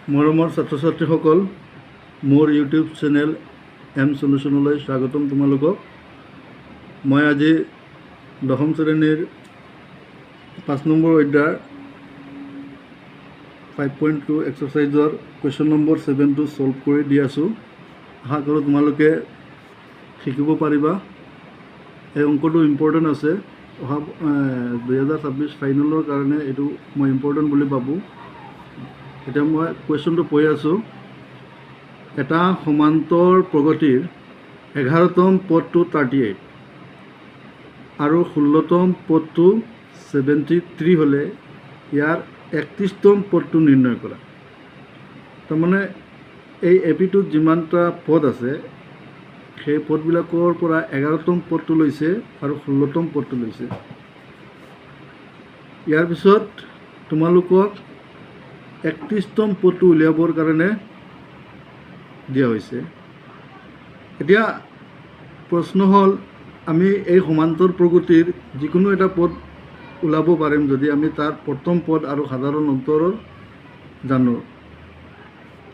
মৰমৰ ছাত্ৰ ছাত্ৰীসকল, মোৰ ইউটিউব চেনেল এম সলিউশ্যনলৈ স্বাগতম তোমালোকক। মই আজি দশম শ্ৰেণীৰ 5 নম্বৰ অধ্যায়ৰ 5.2 এক্সাৰচাইজৰ কুৱেশ্যন নম্বৰ 7টো ছল্ভ কৰি দি আছোঁ। আশা কৰোঁ তোমালোকে শিকিব পাৰিবা। এই অংকটো ইম্পৰ্টেণ্ট আছে, অহা 2026 ফাইনেলৰ কাৰণে এইটো মই ইম্পৰ্টেণ্ট বুলি ভাবোঁ। এতিয়া মই কুৱেশ্যনটো পঢ়ি আছোঁ। এটা সমান্তৰ প্ৰগতিৰ 11তম পদটো 38 আৰু 16তম পদটো 73 হ'লে ইয়াৰ 31তম পদটো নিৰ্ণয় কৰা। তাৰমানে এই এপিটোত যিমানটা পদ আছে সেই পদবিলাকৰ পৰা 11তম পদটো লৈছে আৰু 16তম পদটো লৈছে। ইয়াৰ পিছত তোমালোকক 31তম পদটো উলিয়াবৰ কাৰণে দিয়া হৈছে। এতিয়া প্ৰশ্ন হ'ল, আমি এই সমান্তৰ প্ৰগতিৰ যিকোনো এটা পদ ওলাব পাৰিম যদি আমি তাৰ প্ৰথম পদ আৰু সাধাৰণ অন্তৰৰ জানো।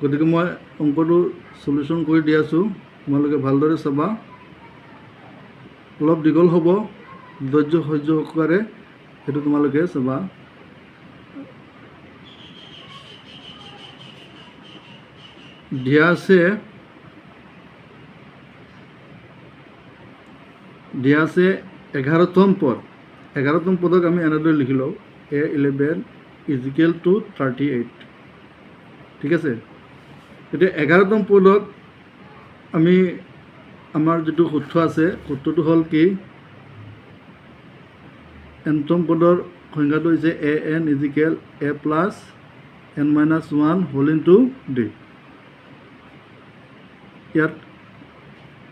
গতিকে মই অংকটো সলিউশ্যন কৰি দি আছোঁ, তোমালোকে ভালদৰে চাবা। অলপ দীঘল হ'ব, ধৈৰ্য সহকাৰে সেইটো তোমালোকে চাবা। দিয়া আছে 11তম পদ। 11তম পদক আমি এনেদৰে লিখি লওঁ, A11 = 38। ঠিক আছে। এতিয়া 11তম পদক আমি আমাৰ যিটো সূত্ৰ আছে, সূত্ৰটো হ'ল কি, nতম পদৰ সংখ্যাটো হৈছে an = a + n - 1 × d। ইয়াত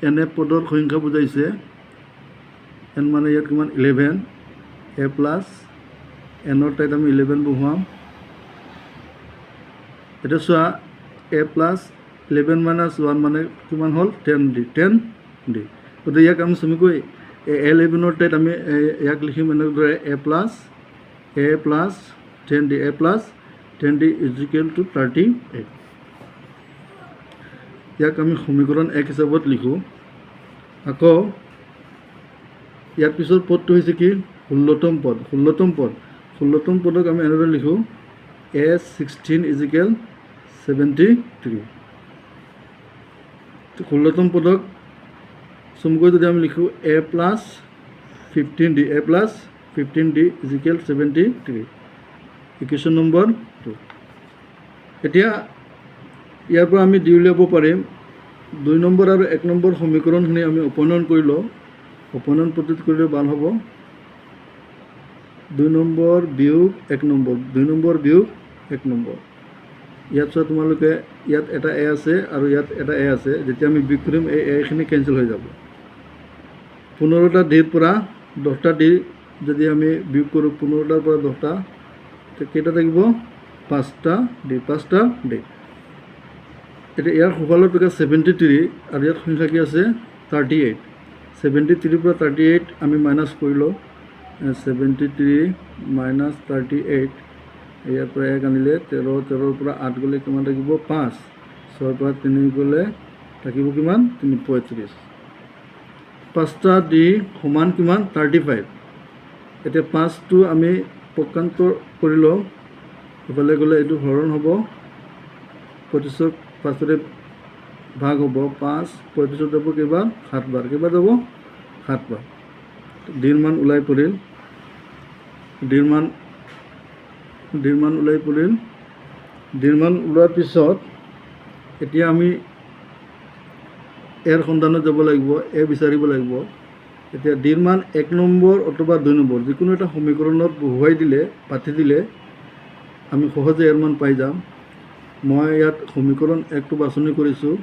এনে পদৰ সংখ্যা বুজাইছে, n মানে ইয়াত কিমান 11, a + n ৰ ঠাইত আমি 11 বহুৱাম। এতিয়া চোৱা, a + 11 - 1 মানে কিমান হ'ল 10d। গতিকে ইয়াক আমি চমুকৈ a11 ৰ ঠাইত আমি ইয়াক লিখিম এনেদৰে a + 10d = 38। ইয়াক আমি সমীকৰণ 1 হিচাপত লিখোঁ। আকৌ ইয়াৰ পিছৰ পদটো হৈছে কি, 16তম পদ। 16তম পদক আমি এনেদৰে লিখোঁ, a16 = 73। 16তম পদক চমুকৈ যদি আমি লিখোঁ a + 15d = 73। Equation number 2। এতিয়া ইয়াৰ পৰা আমি দি উলিয়াব পাৰিম 2 নম্বৰ আৰু 1 নম্বৰ সমীকৰণখিনি আমি উপনয়ন কৰি লওঁ। উপনয়ন পদ্ধতি কৰিলে ভাল হ'ব। 2 নম্বৰ বিয়োগ 1 নম্বৰ, 2 নম্বৰ বিয়োগ 1 নম্বৰ। ইয়াত চোৱা তোমালোকে, ইয়াত এটা a আছে আৰু ইয়াত এটা a আছে। যেতিয়া আমি বিয়োগ কৰিম এই a খিনি কেঞ্চেল হৈ যাব। 15টা d পৰা 10টা d যদি আমি বিয়োগ কৰোঁ, 15টাৰ পৰা 10টা, কেইটা থাকিব, 5টা d। এতিয়া ইয়াৰ সোঁফালৰ পৰা 73 আৰু ইয়াত সংখ্যা কি আছে 38। 73 পৰা 38 আমি মাইনাছ কৰি লওঁ। 73 - 38, ইয়াৰ পৰা 1 আনিলে 13, 13ৰ পৰা 8 গ'লে কিমান থাকিব 5, 6ৰ পৰা 3 গ'লে থাকিব কিমান 35। 5টা d সমান কিমান 35। এতিয়া 5টো আমি পক্ষান্তৰ কৰি লওঁ, ইফালে গ'লে এইটো হৰণ হ'ব, 25ক 5ৰে ভাগ হ'ব, 5 35 যাব কেইবাৰ 7 বাৰ, কেইবাৰ যাব 7 বাৰ। ডিৰ মান ওলাই পৰিল, ডিৰ মান ওলোৱাৰ পিছত এতিয়া আমি এৰ সন্ধানত যাব লাগিব, এ বিচাৰিব লাগিব। এতিয়া ডিৰ মান 1 নম্বৰ অথবা 2 নম্বৰ যিকোনো এটা সমীকৰণত বহুৱাই দিলে, পাতি দিলে আমি সহজে এৰ মান পাই যাম। মই ইয়াত সমীকৰণ 1টো বাছনি কৰিছোঁ।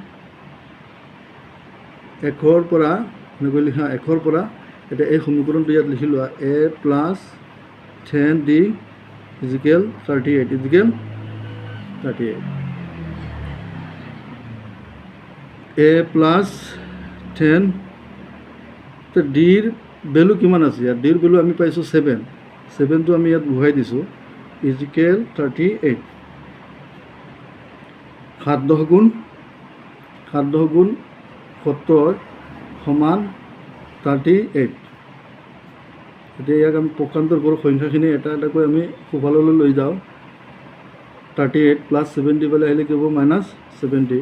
1ৰ পৰা এনেকৈ লিখা, 1ৰ পৰা এতিয়া এই সমীকৰণটো ইয়াত লিখি লোৱা, a + 10d = 38 a + 10। ডিৰ ভেলু কিমান আছে, ইয়াত ডিৰ ভেলু আমি পাইছোঁ 7টো আমি ইয়াত বহুৱাই দিছোঁ = 38। 7 10 গুণ 70 সমান 38 এতিয়া ইয়াক আমি পক্ষান্তৰ কৰোঁ সংখ্যাখিনি এটা এটাকৈ আমি সোঁফাললৈ লৈ যাওঁ 38 প্লাছ 70 পেলাই আহিলে কি হ'ব minus 70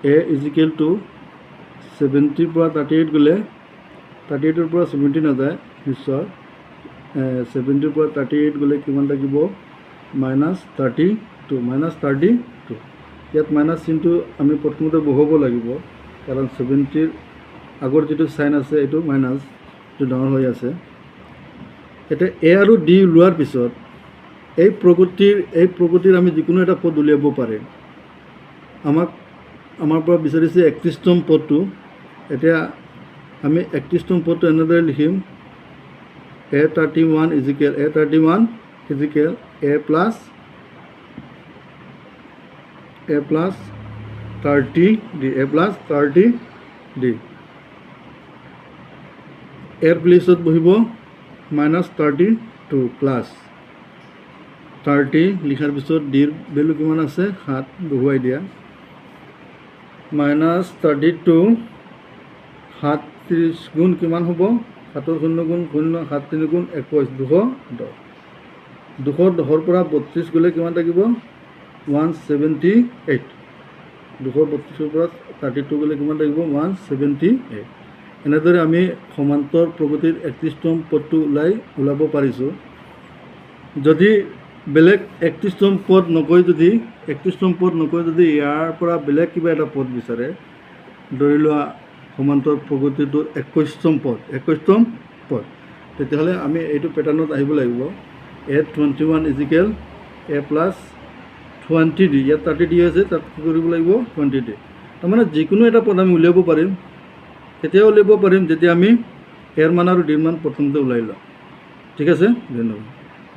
a is equal to 70 পৰা 38 গ'লে 38 পৰা 70 নাযায় নিশ্চয় 70 পৰা 38 গ'লে কিমান থাকিব মাইনাছ 32 ইয়াত মাইনাছ চিনটো আমি প্ৰথমতে বহাব লাগিব কাৰণ 70ৰ আগৰ যিটো চাইন আছে এইটো মাইনাছ এইটো ডাঙৰ হৈ আছে এতিয়া এ আৰু ডি ওলোৱাৰ পিছত এই প্ৰগতিৰ আমি যিকোনো এটা পদ উলিয়াব পাৰিম আমাৰ পৰা বিচাৰিছে 31তম পদটো এতিয়া আমি 31তম পদটো এনেদৰে লিখিম a31 is equal a plus 30 d এৰ প্লেচত বহিব মাইনাছ 32 প্লাছ 30 লিখাৰ পিছত ডিৰ ভেলু কিমান আছে 7 বহুৱাই দিয়া মাইনাছ 32 37 গুণ কিমান হ'ব 7 0 গুণ 0 7 3 গুণ 21 210 210ৰ পৰা 32 গ'লে কিমান থাকিব 178 232ৰ পৰা 32 গ'লে কিমান থাকিব 178 এনেদৰে আমি সমান্তৰ প্ৰগতিৰ 31তম পদটো ওলাব পাৰিছোঁ যদি বেলেগ 31তম পদ নকৈ যদি ইয়াৰ পৰা বেলেগ কিবা এটা পদ বিচাৰে ধৰি লোৱা সমান্তৰ প্ৰগতিটোৰ 21তম পদ তেতিয়াহ'লে আমি এইটো পেটাৰ্ণত আহিব লাগিব a21 is equal a plus 20 d ইয়াত 30 d আছে তাত কি কৰিব লাগিব 20 d তাৰমানে যিকোনো এটা পদ আমি উলিয়াব পাৰিম কেতিয়াও উলিয়াব পাৰিম যেতিয়া আমি এৰ মান আৰু ডিৰ মান প্ৰথমতে ওলাই লওঁ ঠিক আছে ধন্যবাদ